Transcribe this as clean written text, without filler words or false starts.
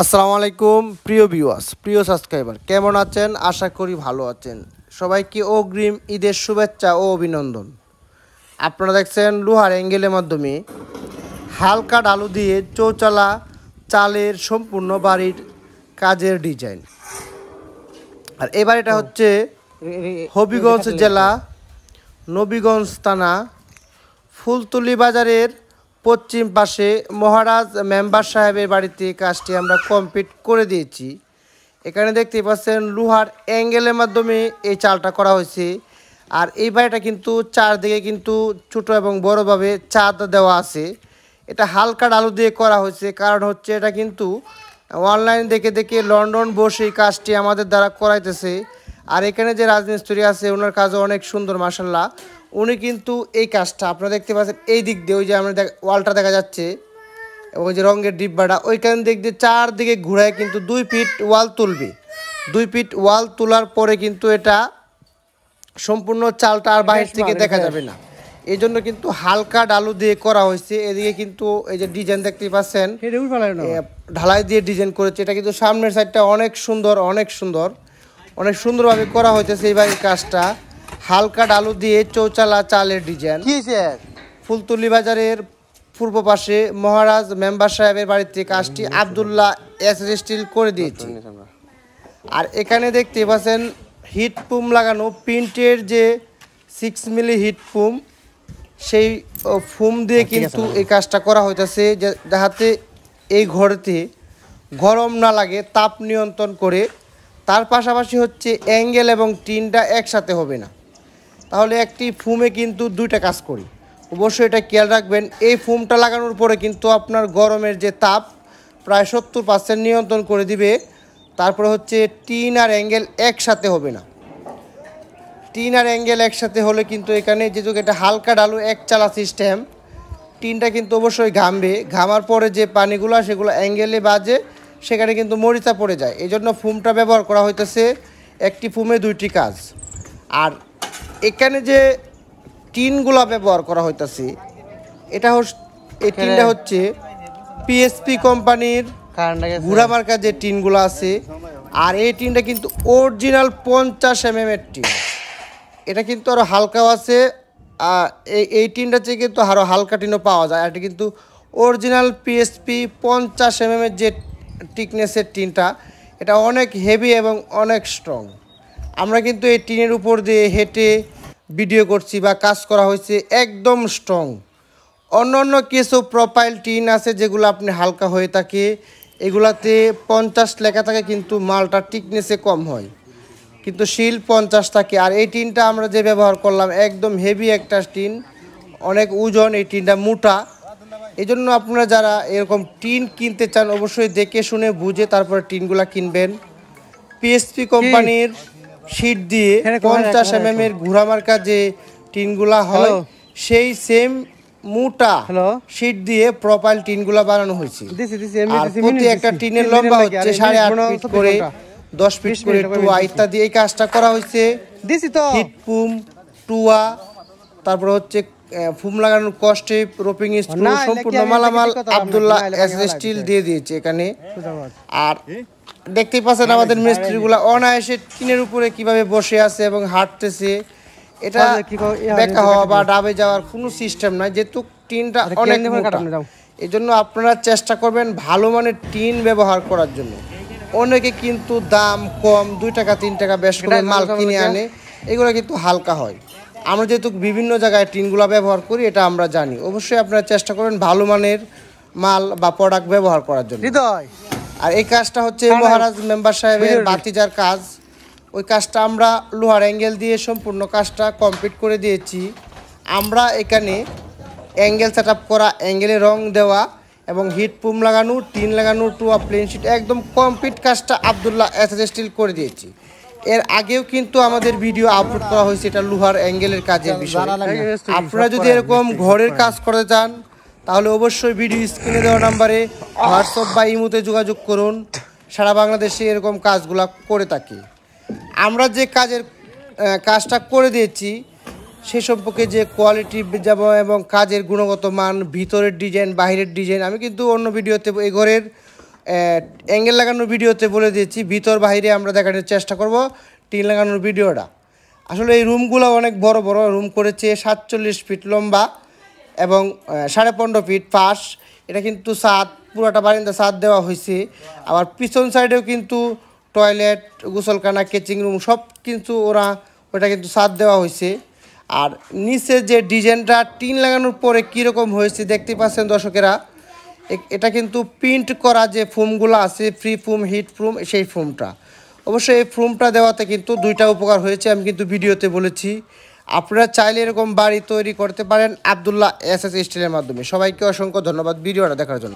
আসসালামু আলাইকুম প্রিয় ভিউয়ার্স, প্রিয় সাবস্ক্রাইবার, কেমন আছেন? আশা করি ভালো আছেন। সবাইকে অগ্রিম ঈদের শুভেচ্ছা ও অভিনন্দন। আপনারা দেখছেন লোহার অ্যাঙ্গেলের মাধ্যমে হালকা ডালু দিয়ে চৌচালা চালের সম্পূর্ণ বাড়ির কাজের ডিজাইন। আর এবার এটা হচ্ছে হবিগঞ্জ জেলা, নবীগঞ্জ থানা, ফুলতলি বাজারের পশ্চিম পাশে মহারাজ মেম্বার সাহেবের বাড়িতে কাজটি আমরা কমপ্লিট করে দিয়েছি। এখানে দেখতে পাচ্ছেন লোহার অ্যাঙ্গেলের মাধ্যমে এই চালটা করা হয়েছে। আর এই বাড়িটা কিন্তু চারদিকে কিন্তু ছোটো এবং বড়োভাবে চাঁদ দেওয়া আছে। এটা হালকা ডালু দিয়ে করা হয়েছে, কারণ হচ্ছে এটা কিন্তু অনলাইন দেখে দেখে লন্ডন বসে এই কাজটি আমাদের দ্বারা করাইতেছে। আর এখানে যে রাজমিস্ত্রি আছে ওনার কাজও অনেক সুন্দর, মাশাআল্লাহ। উনি কিন্তু এই কাজটা আপনারা দেখতে পাচ্ছেন এই দিক দিয়ে, ওই যে আমরা ওয়ালটা দেখা যাচ্ছে এবং ওই যে রঙের ডিব্বাটা ওইখান দিক দিয়ে চারদিকে ঘুরায় কিন্তু 2 ফিট ওয়াল তুলবে। 2 ফিট ওয়াল তোলার পরে কিন্তু এটা সম্পূর্ণ চালটা আর বাহির থেকে দেখা যাবে না। এই জন্য কিন্তু হালকা ডালু দিয়ে করা হয়েছে। এদিকে কিন্তু এই যে ডিজাইন দেখতে পাচ্ছেন ঢালাই দিয়ে ডিজাইন করেছে। এটা কিন্তু সামনের সাইডটা অনেক সুন্দর, অনেক সুন্দর, অনেক সুন্দরভাবে করা হইতেছে এই বাড়ির কাজটা। হালকা ডালু দিয়ে চৌচালা চালের ডিজাইন। ফুলতলি বাজারের পূর্ব পাশে মহারাজ মেম্বার সাহেবের বাড়িতে কাজটি আব্দুল্লাহ এসএস স্টিল করে দিয়েছে। আর এখানে দেখতে পাচ্ছেন হিট পুম লাগানো, প্রিন্টের যে 6 মিলি হিট পুম, সেই ফুম দিয়ে কিন্তু এই কাজটা করা হইতেছে, যাতে এই ঘরেতে গরম না লাগে, তাপ নিয়ন্ত্রণ করে। তার পাশাপাশি হচ্ছে অ্যাঙ্গেল এবং টিনটা একসাথে হবে না, তাহলে একটি ফুমে কিন্তু 2টা কাজ করি। অবশ্যই এটা খেয়াল রাখবেন। এই ফুমটা লাগানোর পরে কিন্তু আপনার গরমের যে তাপ প্রায় 70% নিয়ন্ত্রণ করে দিবে। তারপরে হচ্ছে টিন আর অ্যাঙ্গেল একসাথে হবে না। টিন আর অ্যাঙ্গেল একসাথে হলে কিন্তু এখানে যেহেতু এটা হালকা ডালু এক চালা সিস্টেম, টিনটা কিন্তু অবশ্যই ঘামবে। ঘামার পরে যে পানিগুলো সেগুলো অ্যাঙ্গেলে বাজে, সেখানে কিন্তু মরিচা পড়ে যায়। এই জন্য ফুমটা ব্যবহার করা হইতেছে। একটি ফুমে 2টি কাজ। আর এখানে যে টিনগুলা ব্যবহার করা হইতেছে, এই টিনটা হচ্ছে পিএসপি কোম্পানির ঘুরা মার্কা যে টিনগুলো আছে। আর এই টিনটা কিন্তু অরিজিনাল 50 mm এর টিন। এটা কিন্তু আরও হালকাও আছে। এই টিনটা চেয়ে কিন্তু আরও হালকা টিনও পাওয়া যায়। আর এটা কিন্তু অরিজিনাল পিএসপি 50 mm এর যে টিকনেসের টিনটা, এটা অনেক হেভি এবং অনেক স্ট্রং। আমরা কিন্তু এই টিনের উপর দিয়ে হেঁটে ভিডিও করছি বা কাজ করা হয়েছে, একদম স্ট্রং। অন্য কিছু প্রোফাইল টিন আছে যেগুলো আপনি হালকা হয়ে থাকে, এগুলাতে 50 লেখা থাকে কিন্তু মালটা টিকনেসে কম হয়, কিন্তু শিল 50 থাকে। আর এই টিনটা আমরা যে ব্যবহার করলাম একদম হেভি একটা টিন, অনেক ওজন, এই টিনটা মোটা। এই জন্য আপনারা যারা এরকম টিন কিনতে চান অবশ্যই দেখে শুনে বুঝে তারপরে টিনগুলা কিনবেন। পিএসপি কোম্পানির শীট দিয়ে 50 mm এর ঘুরা মার্কা যে টিনগুলা হয়, সেই সেম মোটা শীট দিয়ে প্রোফাইল টিনগুলা বানানো হয়েছে। আর প্রতি একটা টিনের লম্বা হচ্ছে 8.5 ফিট করে, 10 ফিট করে টুয়া ইত্যাদি। এই কাজটা করা হয়েছে হিট পুম, টুয়া, তারপর হচ্ছে ফুম লাগানোর কস্টেপ, রোপিং স্ক্রু, সম্পূর্ণ মালামাল আব্দুল্লাহ এসএস স্টিল দিয়ে দিয়েছে এখানে। আর দেখতেই পাচ্ছেন আমাদের মিস্ত্রিগুলা অনায়াসে টিনের উপরে কিভাবে বসে আছে এবং হাঁটতেছে। এটা বেঁকা হওয়া বা ডাবে যাওয়ার কোনো সিস্টেম নাই, যেহেতু টিনটা অনেক মোটা। এই জন্য আপনারা চেষ্টা করবেন ভালো মানের টিন ব্যবহার করার জন্য। অনেকে কিন্তু দাম কম, 2 টাকা 3 টাকা বেশ করে মাল কিনে আনে, এগুলো কিন্তু হালকা হয়। আমরা যেহেতু বিভিন্ন জায়গায় টিনগুলো ব্যবহার করি, এটা আমরা জানি। অবশ্যই আপনারা চেষ্টা করবেন ভালো মানের মাল বা প্রোডাক্ট ব্যবহার করার জন্য। আর এই কাজটা হচ্ছে মহারাজ মেম্বার সাহেবের বাতিজার কাজ। ওই কাজটা আমরা লোহার অ্যাঙ্গেল দিয়ে সম্পূর্ণ কাজটা কমপ্লিট করে দিয়েছি। আমরা এখানে অ্যাঙ্গেল সেট আপ করা, অ্যাঙ্গেলে রং দেওয়া এবং হিট পুম লাগানো, টিন লাগানো, টুয়া প্লেন শিট, একদম কমপ্লিট কাজটা আব্দুল্লাহ এসএস স্টিল করে দিয়েছি। এর আগেও কিন্তু আমাদের ভিডিও আপলোড করা হয়েছে এটা লোহার অ্যাঙ্গেলের কাজের বিষয়ে। আপনারা যদি এরকম ঘরের কাজ করতে চান তাহলে অবশ্যই ভিডিও স্ক্রিনে দেওয়া নাম্বারে হোয়াটসঅ্যাপ বা ইমোতে যোগাযোগ করুন। সারা বাংলাদেশে এরকম কাজগুলো করে থাকি। আমরা যে কাজটা করে দিয়েছি সে সম্পর্কে যে কোয়ালিটি এবং কাজের গুণগত মান, ভিতরের ডিজাইন, বাহিরের ডিজাইন, আমি কিন্তু অন্য ভিডিওতে এই ঘরের অ্যাঙ্গেল লাগানোর ভিডিওতে বলে দিয়েছি, ভিতর বাইরে আমরা দেখানোর চেষ্টা করব টিন লাগানোর ভিডিওটা। আসলে এই রুমগুলো অনেক বড় বড় রুম করেছে, 47 ফিট লম্বা এবং 15.5 ফিট ফাঁস। এটা কিন্তু ছাদ, পুরোটা বারিন্দা ছাদ দেওয়া হয়েছে। আবার পিছন সাইডেও কিন্তু টয়লেট, গোসলখানা, কিচেন রুম সব কিন্তু ওটা কিন্তু ছাদ দেওয়া হয়েছে। আর নিচে যে ডিজাইনটা টিন লাগানোর পরে কীরকম হয়েছে দেখতে পাচ্ছেন দর্শকেরা, এটা কিন্তু প্রিন্ট করা যে ফোমগুলো আছে, ফ্রি ফোম, হিট ফোম, সেই ফোমটা। অবশ্যই এই ফোমটা দেওয়াতে কিন্তু দুইটা উপকার হয়েছে, আমি কিন্তু ভিডিওতে বলেছি। আপনারা চাইলে এরকম বাড়ি তৈরি করতে পারেন আবদুল্লাহ এসএস স্টিলের মাধ্যমে। সবাইকে অসংখ্য ধন্যবাদ ভিডিওটা দেখার জন্য।